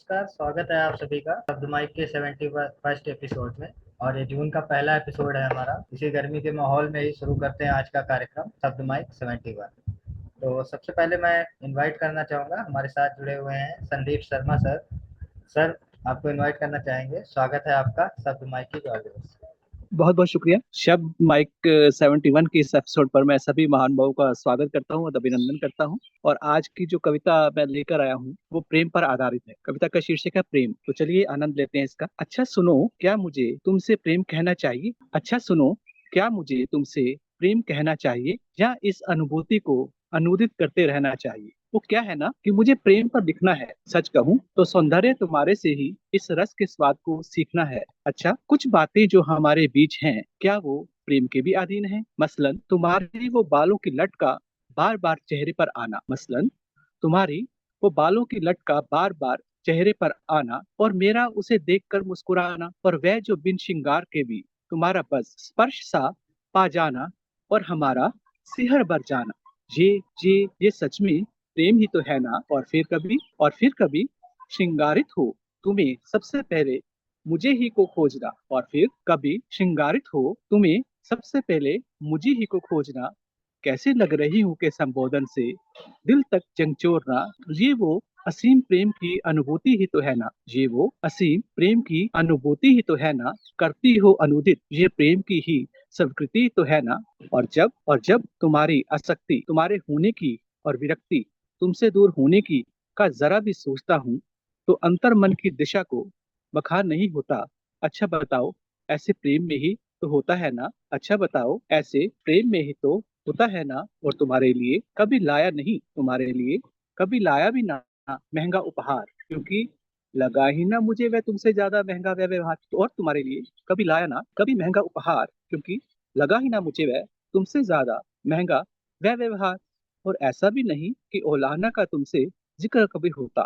नमस्कार, स्वागत है आप सभी का शब्द माइक के 71st एपिसोड में। और ये जून का पहला एपिसोड है हमारा। इसी गर्मी के माहौल में ही शुरू करते हैं आज का कार्यक्रम शब्द माइक 71। तो सबसे पहले मैं इनवाइट करना चाहूँगा, हमारे साथ जुड़े हुए हैं संदीप शर्मा सर। सर, आपको इनवाइट करना चाहेंगे। स्वागत है आपका शब्द माइक की ऑडियंस। बहुत बहुत शुक्रिया। शब्द माइक 71 के इस एपिसोड पर मैं सभी महानुभावों का स्वागत करता हूँ और अभिनंदन करता हूँ। और आज की जो कविता मैं लेकर आया हूँ वो प्रेम पर आधारित है। कविता का शीर्षक है प्रेम। तो चलिए आनंद लेते हैं इसका। अच्छा सुनो, क्या मुझे तुमसे प्रेम कहना चाहिए? अच्छा सुनो, क्या मुझे तुमसे प्रेम कहना चाहिए, या इस अनुभूति को अनुदित करते रहना चाहिए? वो क्या है ना कि मुझे प्रेम पर लिखना है। सच कहूँ तो सौंदर्य तुम्हारे से ही इस रस के स्वाद को सीखना है। अच्छा, कुछ बातें जो हमारे बीच हैं, क्या वो प्रेम के भी अधीन हैं? मसलन तुम्हारी वो बालों की लट का बार बार चेहरे पर आना, मसलन तुम्हारी वो बालों की लट का बार बार चेहरे पर आना, और मेरा उसे देखकर मुस्कुराना, और वह जो बिन श्रृंगार के भी तुम्हारा बस स्पर्श सा पा जाना, और हमारा सिहर भर जाना। ये ये सच में प्रेम ही तो है ना। और फिर कभी श्रृंगारित हो तुम्हें सबसे पहले मुझे ही को खोजना, और फिर कभी श्रृंगारित हो तुम्हें सबसे पहले मुझे ही को खोजना। कैसे लग रही हूँ के संबोधन से दिल तक झंझोरना। ये वो असीम प्रेम की अनुभूति ही तो है ना। ये वो असीम प्रेम की अनुभूति ही तो है ना। करती हो अनुदित ये प्रेम की ही स्वीकृति तो है ना। और जब तुम्हारी आसक्ति, तुम्हारे होने की और विरक्ति, तुमसे दूर होने की का जरा भी सोचता हूँ, तो अंतर मन की दिशा को बखार नहीं होता। अच्छा बताओ, ऐसे प्रेम में ही तो होता है ना। अच्छा बताओ, ऐसे प्रेम में ही तो होता है ना। और तुम्हारे लिए कभी लाया नहीं, तुम्हारे लिए कभी लाया भी ना महंगा उपहार, क्योंकि लगा ही ना मुझे वह तुमसे ज्यादा महंगा वह व्यवहार। और तुम्हारे लिए कभी लाया ना कभी महंगा उपहार, क्योंकि लगा ही ना मुझे वह तुमसे ज्यादा महंगा वह व्यवहार। और ऐसा भी नहीं कि ओलाहना का तुमसे जिक्र कभी होता,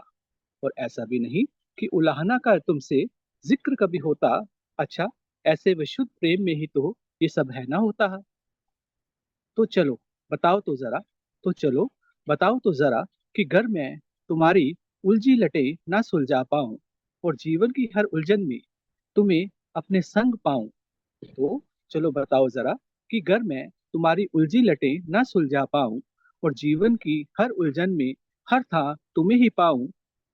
और ऐसा भी नहीं कि उलाहना का तुमसे जिक्र कभी होता। अच्छा, ऐसे विशुद्ध प्रेम में ही तो ये सब है ना होता है। तो चलो बताओ तो जरा, तो चलो बताओ तो जरा, कि घर में तुम्हारी उलझी लटे ना सुलझा पाऊं, और जीवन की हर उलझन में तुम्हें अपने संग पाऊं। तो चलो बताओ जरा, कि घर में तुम्हारी उलझी लटे ना सुलझा पाऊं, और जीवन की हर उलझन में हर था तुम्हें ही पाऊं।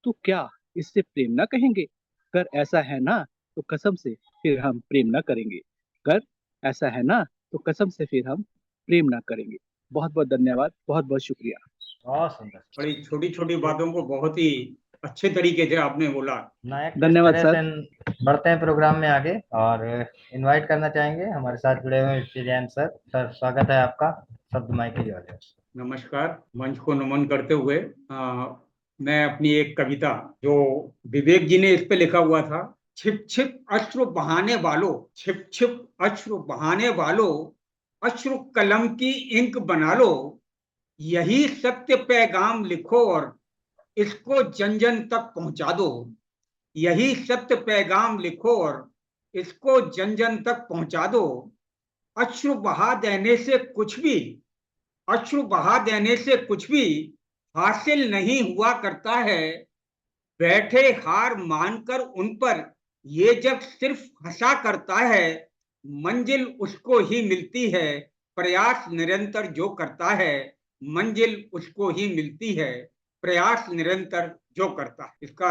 तो क्या इससे प्रेम ना कहेंगे? अगर ऐसा है ना तो कसम से फिर हम प्रेम ना करेंगे। अगर ऐसा है ना तो कसम से फिर हम प्रेम ना करेंगे। बहुत बहुत धन्यवाद, बहुत बहुत शुक्रिया। बहुत सुंदर। बड़ी छोटी छोटी बातों को बहुत ही अच्छे तरीके से आपने बोला। नायक, तो इस धन्यवाद तरह सर। से बढ़ते हैं प्रोग्राम में आगे। और इनवाइट करना चाहेंगे हमारे साथ जुड़े हुए जैन सर। सर, स्वागत है आपका शब्द माइक की ऑडियंस। नमस्कार। मंच को नमन करते हुए मैं अपनी एक कविता जो विवेक जी ने इस पे लिखा हुआ था, छिप छिप अश्रु बहाने वालों, छिप छिप अश्रु बहाने वालों, अश्रु कलम की इंक बना लो, यही सत्य पैगाम लिखो और इसको जन जन तक पहुंचा दो। यही सत्य पैगाम लिखो और इसको जन जन तक पहुंचा दो। अश्रु बहा देने से कुछ भी, अश्रु बहा देने से कुछ भी हासिल नहीं हुआ करता है। बैठे हार मानकर उन पर ये जग सिर्फ हंसा करता है। मंजिल उसको ही मिलती है, प्रयास निरंतर जो करता है। मंजिल उसको ही मिलती है, प्रयास निरंतर जो करता है। इसका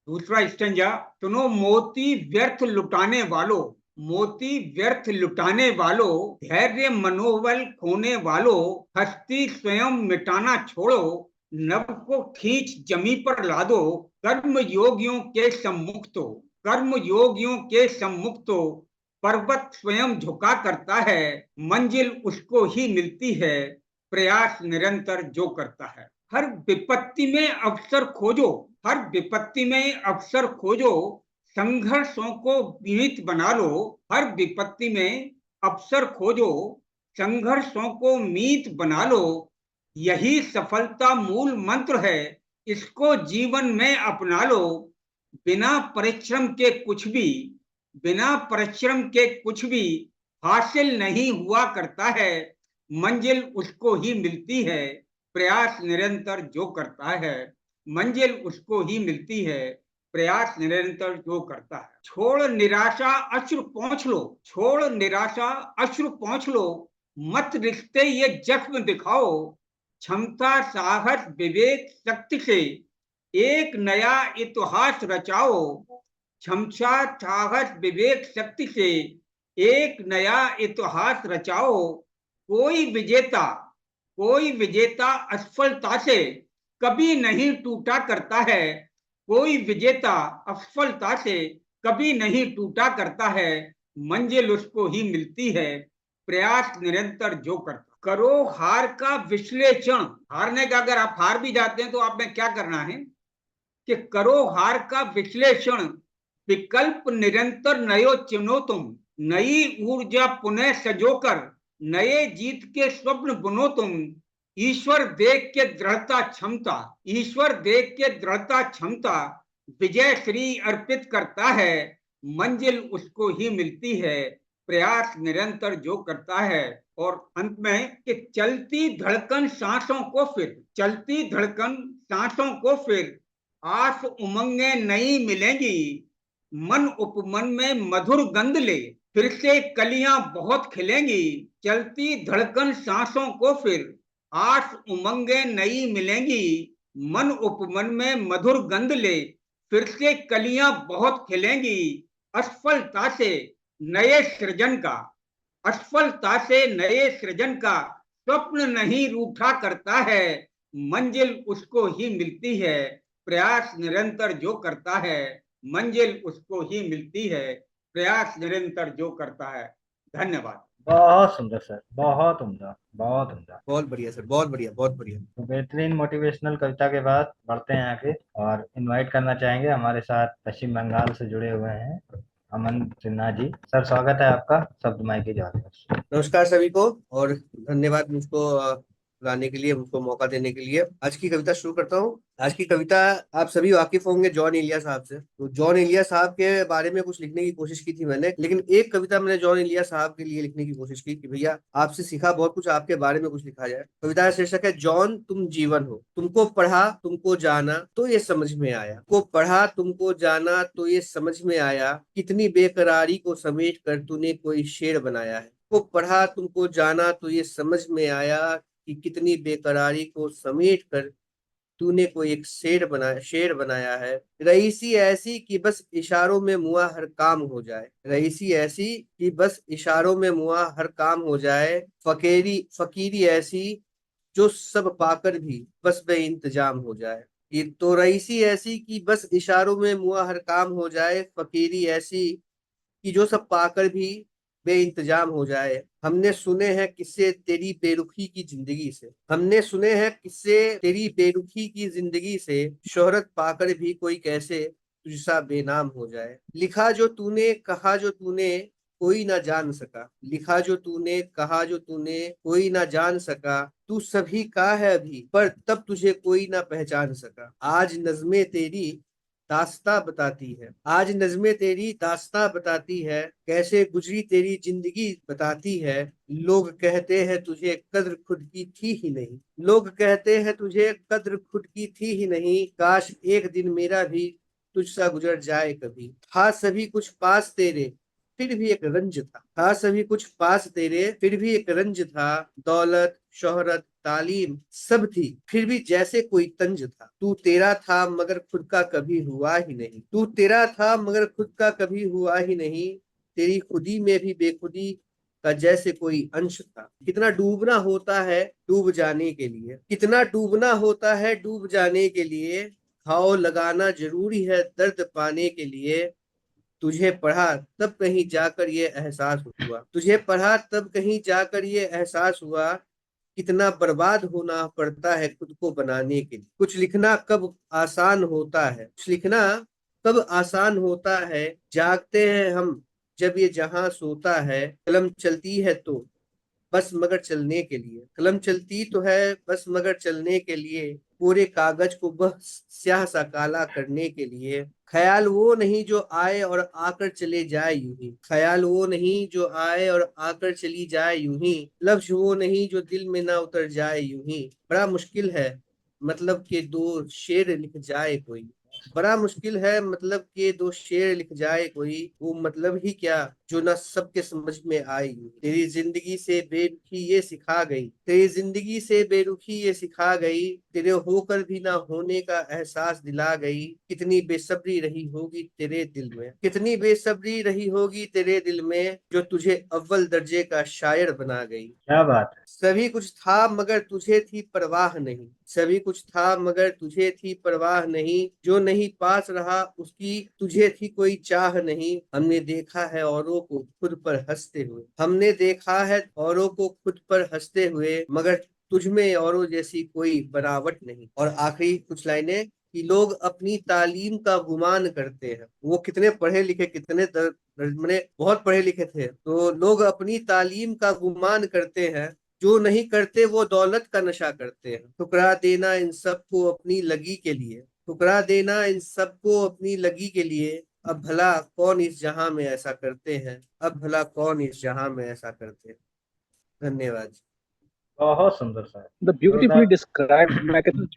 दूसरा स्टेंजा, सुनो मोती व्यर्थ लुटाने वालों, मोती व्यर्थ लुटाने वालों, धैर्य मनोबल खोने वालों, हस्ती स्वयं मिटाना छोड़ो, नभ को खींच जमी पर ला दो। कर्म योगियों के सम्मुख तो, कर्म योगियों के सम्मुख तो पर्वत स्वयं झुका करता है। मंजिल उसको ही मिलती है, प्रयास निरंतर जो करता है। हर विपत्ति में अवसर खोजो, हर विपत्ति में अवसर खोजो, संघर्षों को मीत बना लो। हर विपत्ति में अवसर खोजो, संघर्षों को मीत बना लो। यही सफलता मूल मंत्र है, इसको जीवन में अपना लो। बिना परिश्रम के कुछ भी, बिना परिश्रम के कुछ भी हासिल नहीं हुआ करता है। मंजिल उसको ही मिलती है, प्रयास निरंतर जो करता है। मंजिल उसको ही मिलती है, प्रयास निरंतर जो करता है। छोड़ निराशा अश्रु पोंछ लो, छोड़ निराशा अश्रु पोंछ लो, मत रिश्ते ये जख्म दिखाओ, क्षमता साहस विवेक शक्ति से एक नया इतिहास रचाओ, क्षमता साहस विवेक शक्ति से एक नया इतिहास रचाओ। कोई विजेता असफलता से कभी नहीं टूटा करता है, कोई विजेता असफलता से कभी नहीं टूटा करता है, मंजिल उसको ही मिलती है, प्रयास निरंतर जो करता। करो हार का विश्लेषण, हारने का अगर आप हार भी जाते हैं तो आप में क्या करना है कि करो हार का विश्लेषण, विकल्प निरंतर नयो चुनो तुम, नई ऊर्जा पुनः सजोकर नए जीत के स्वप्न बुनो तुम, ईश्वर देख के दृढ़ता क्षमता, ईश्वर देख के दृढ़ता क्षमता विजय श्री अर्पित करता है, मंजिल उसको ही मिलती है, प्रयास निरंतर जो करता है। और अंत में कि चलती धड़कन सांसों को फिर, चलती धड़कन सांसों को फिर आस उमंगे नई मिलेंगी, मन उपमन में मधुर गंध ले, फिर से कलियां बहुत खिलेंगी, चलती धड़कन सांसों को फिर आस उमंगे नई मिलेंगी, मन उपमन में मधुर गंध ले, फिर से कलियां बहुत खिलेंगी, असफलता से नए सृजन का, असफलता से नए सृजन का स्वप्न नहीं रूठा करता है, मंजिल उसको ही मिलती है, प्रयास निरंतर जो करता है, मंजिल उसको ही मिलती है, प्रयास निरंतर जो करता है। धन्यवाद। बहुत सुंदर सर, बहुत उम्दा, बहुत उम्दा। बहुत बढ़िया सर, बहुत बढ़िया, बहुत बढ़िया। तो बेहतरीन मोटिवेशनल कविता के बाद बढ़ते हैं आगे और इनवाइट करना चाहेंगे हमारे साथ पश्चिम बंगाल से जुड़े हुए हैं अमन सिन्हा जी। सर स्वागत है आपका शब्द माई की जात में। नमस्कार सभी को और धन्यवाद मुझको गाने के लिए, मुझको मौका देने के लिए। आज की कविता शुरू करता हूँ। आज की कविता आप सभी वाकिफ होंगे जॉन एलिया साहब से। तो जॉन एलिया साहब के बारे में कुछ लिखने की कोशिश की थी मैंने, लेकिन एक कविता मैंने जॉन एलिया साहब के लिए लिखने की कोशिश की कि भैया आपसे सीखा बहुत कुछ, आपके बारे में कुछ लिखा जाए। कविता का शीर्षक है जॉन तुम जीवन हो, तुमको पढ़ा तुमको जाना तो ये समझ में आया, तुमको पढ़ा तुमको जाना तो ये समझ में आया, कितनी बेकरारी को समेट कर तूने कोई शेर बनाया है। को पढ़ा तुमको जाना तो ये समझ में आया कि कितनी बेकरारी को समेट कर तूने कोई एक शेर बनाया है। रईसी ऐसी कि बस इशारों में मुआ हर काम हो जाए, रईसी ऐसी कि बस इशारों में मुआ हर काम हो जाए, फकीरी ऐसी जो सब पाकर भी बस बेइंतजाम हो जाए। ये तो रईसी ऐसी कि बस इशारों में मुआ हर काम हो जाए, फकीरी ऐसी कि जो सब पाकर भी बेइंतजाम हो जाए। हमने सुने हैं किस्से तेरी बेरुखी की जिंदगी से, हमने सुने हैं किस्से तेरी बेरुखी की जिंदगी से, शोहरत पाकर भी कोई कैसे तुझसा बेनाम हो जाए। लिखा जो तूने कहा जो तूने कोई ना जान सका, लिखा जो तूने कहा जो तूने कोई ना जान सका, तू सभी का है अभी पर तब तुझे कोई ना पहचान सका। आज नज़्में तेरी दास्ता बताती है, आज नज़्में तेरी दास्ता बताती है, कैसे गुजरी तेरी जिंदगी बताती है। लोग कहते हैं तुझे कद्र खुद की थी ही नहीं, लोग कहते हैं तुझे कद्र खुद की थी ही नहीं, काश एक दिन मेरा भी तुझसा गुजर जाए कभी। था सभी कुछ पास तेरे फिर भी एक रंज था सभी कुछ पास तेरे फिर भी एक रंज था, दौलत शोहरत तालीम सब थी फिर भी जैसे कोई तंज था। तू तेरा था मगर खुद का कभी हुआ ही नहीं, तू तेरा था मगर खुद का कभी हुआ ही नहीं, तेरी खुदी में भी बेखुदी का जैसे कोई अंश था। कितना डूबना होता है डूब जाने के लिए, कितना डूबना होता है डूब जाने के लिए, घाव लगाना जरूरी है दर्द पाने के लिए। तुझे पढ़ा तब कहीं जाकर ये एहसास हुआ, तुझे पढ़ा तब कहीं जाकर ये एहसास हुआ, कितना बर्बाद होना पड़ता है खुद को बनाने के लिए। कुछ लिखना कब आसान होता है, कुछ लिखना कब आसान होता है, जागते हैं हम जब ये जहां सोता है। कलम चलती है तो बस मगर चलने के लिए, कलम चलती तो है बस मगर चलने के लिए, पूरे कागज को बस स्याह सा काला करने के लिए। ख्याल वो नहीं जो आए और आकर चले जाए यूं ही, ख्याल वो नहीं जो आए और आकर चली जाए यूं ही, लफ्ज वो नहीं जो दिल में ना उतर जाए यूं ही। बड़ा मुश्किल है मतलब के दो शेर लिख जाए कोई, बड़ा मुश्किल है मतलब कि दो शेर लिख जाए कोई, वो मतलब ही क्या जो ना सबके समझ में आई। तेरी जिंदगी से बेरुखी ये सिखा गई, तेरी जिंदगी से बेरुखी ये सिखा गई, तेरे होकर भी ना होने का एहसास दिला गई। कितनी बेसब्री रही होगी तेरे दिल में, कितनी बेसब्री रही होगी तेरे दिल में, जो तुझे अव्वल दर्जे का शायर बना गई। क्या बात है। सभी कुछ था मगर तुझे थी परवाह नहीं, सभी कुछ था मगर तुझे थी परवाह नहीं, जो नहीं पास रहा उसकी तुझे थी कोई चाह नहीं। हमने देखा है औरों को खुद पर हंसते हुए, हमने देखा है औरों को खुद पर हंसते हुए, मगर तुझमें औरों जैसी कोई बनावट नहीं। और आखिरी कुछ लाइनें कि लोग अपनी तालीम का गुमान करते हैं। वो कितने पढ़े लिखे, कितने मैंने बहुत पढ़े लिखे थे, तो लोग अपनी तालीम का गुमान करते हैं, जो नहीं करते वो दौलत का नशा करते हैं। ठुकरा देना इन सबको अपनी लगी के लिए, ठुकरा देना इन सबको अपनी लगी के लिए। अब भला कौन इस जहां में ऐसा करते हैं, अब भला कौन इस जहां में ऐसा करते हैं। धन्यवाद। बहुत सुंदर सर। द ब्यूटीफुली जोरदार। डिस्क्राइब्ड। मैं कहता हूँ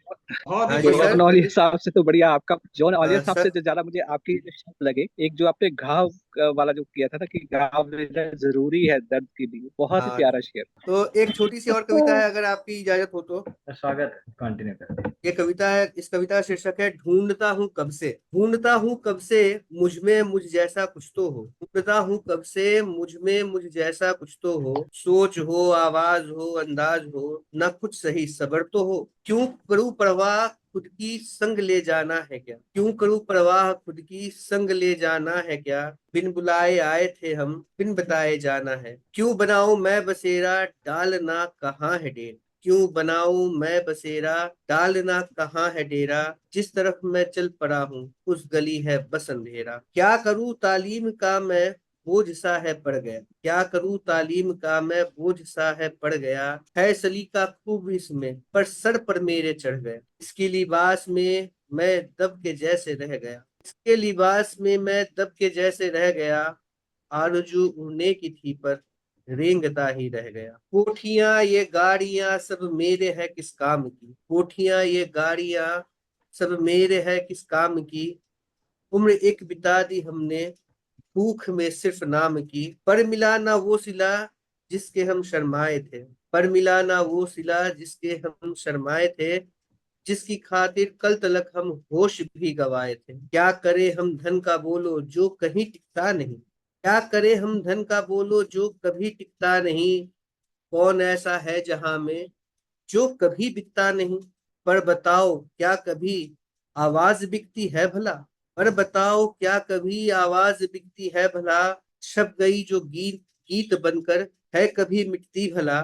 बहुत ही हाँ जी बढ़िया। John sir. ऑलियर साहब से तो बढ़िया आपका, जॉन ऑलियर साहब से सर। जो ज्यादा मुझे आपकी जो शब्द लगे, एक जो आपने घाव वाला जो किया था ना कि घाव लेना जरूरी है दर्द के लिए, बहुत ही हाँ, प्यारा शेर। तो एक छोटी सी और कविता है अगर आपकी इजाजत हो तो। स्वागत है, कंटिन्यू करें। ये कविता है, इस कविता का शीर्षक है ढूंढता हूँ कब से, ढूंढता हूँ कब से मुझ में मुझ जैसा कुछ तो हो, ढूंढता हूँ कब से मुझ में मुझ जैसा कुछ तो हो, सोच हो आवाज हो अंदाज हो, ना कुछ सही सबर तो हो। क्यों करूँ परवाह खुद की संग ले जाना है क्या, क्यों करूँ परवाह खुद की संग ले जाना है क्या। बिन बुलाए आए थे हम बिन बताए जाना है, क्यों बनाऊं मैं बसेरा डालना कहाँ है डेरा, क्यों बनाऊं मैं बसेरा डालना कहाँ है डेरा। जिस तरफ मैं चल पड़ा हूँ उस गली है बस अंधेरा। क्या करूँ तालीम का मैं बोझ सा है पड़ गया, क्या करूँ तालीम का मैं बोझ सा है पड़ गया। है सलीका खूब इसमें पर सर पर मेरे चढ़ गया, इसके लिबास में मैं दब के जैसे रह गया, इसके लिबास में मैं दब के जैसे रह गया। आरजू उड़ने की थी पर रेंगता ही रह गया। कोठियां ये गाड़ियां सब मेरे है किस काम की, कोठियां ये गाड़ियां सब मेरे है किस काम की। उम्र एक बिता दी हमने भूख में सिर्फ नाम की, पर मिला ना वो सिला जिसके हम शर्माए थे, पर मिला ना वो सिला जिसके हम शर्माए थे, जिसकी खातिर कल तलक हम होश भी गवाए थे। क्या करे हम धन का बोलो जो कहीं टिकता नहीं, क्या करे हम धन का बोलो जो कभी टिकता नहीं। कौन ऐसा है जहां में जो कभी बिकता नहीं, पर बताओ क्या कभी आवाज बिकती है भला, पर बताओ क्या कभी आवाज बिकती है भला। छप गई जो गीत गीत बनकर है कभी मिटती भला।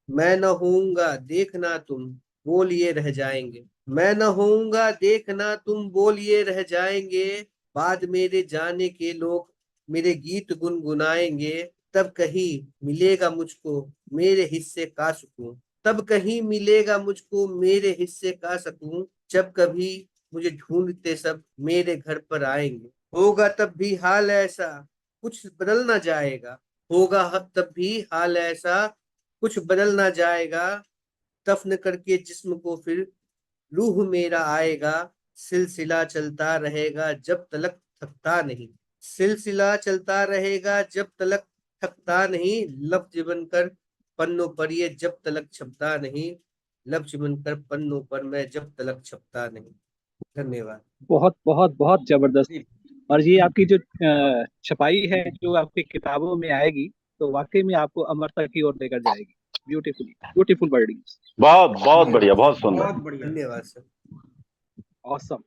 मैं न होऊंगा देखना तुम बोलिए रह जाएंगे, मैं न होऊंगा देखना तुम बोलिए रह जाएंगे। बाद मेरे जाने के लोग मेरे गीत गुनगुनाएंगे, तब कहीं मिलेगा मुझको मेरे हिस्से का सुकून, तब कहीं मिलेगा मुझको मेरे हिस्से का सुकून। जब कभी मुझे ढूंढते सब मेरे घर पर आएंगे, होगा तब भी हाल ऐसा कुछ बदल ना जाएगा, होगा तब भी हाल ऐसा कुछ बदल ना जाएगा। दफन करके जिस्म को फिर रूह मेरा आएगा, सिलसिला चलता रहेगा जब तलक थकता नहीं, सिलसिला चलता रहेगा जब तलक थकता नहीं। लफ्ज बनकर पन्नों पर ये जब तलक छपता नहीं, लफ्ज बनकर पन्नों पर मैं जब तलक छपता नहीं। धन्यवाद। बहुत बहुत बहुत जबरदस्त। और ये आपकी जो छपाई है जो आपकी किताबों में आएगी, तो वाकई में आपको अमरता की ओर लेकर जाएगी। Beautifully beautiful wording. बहुत बहुत बढ़िया, धन्यवाद। बहुत सुंदर। बहुत बढ़िया। धन्यवाद सर। ऑसम।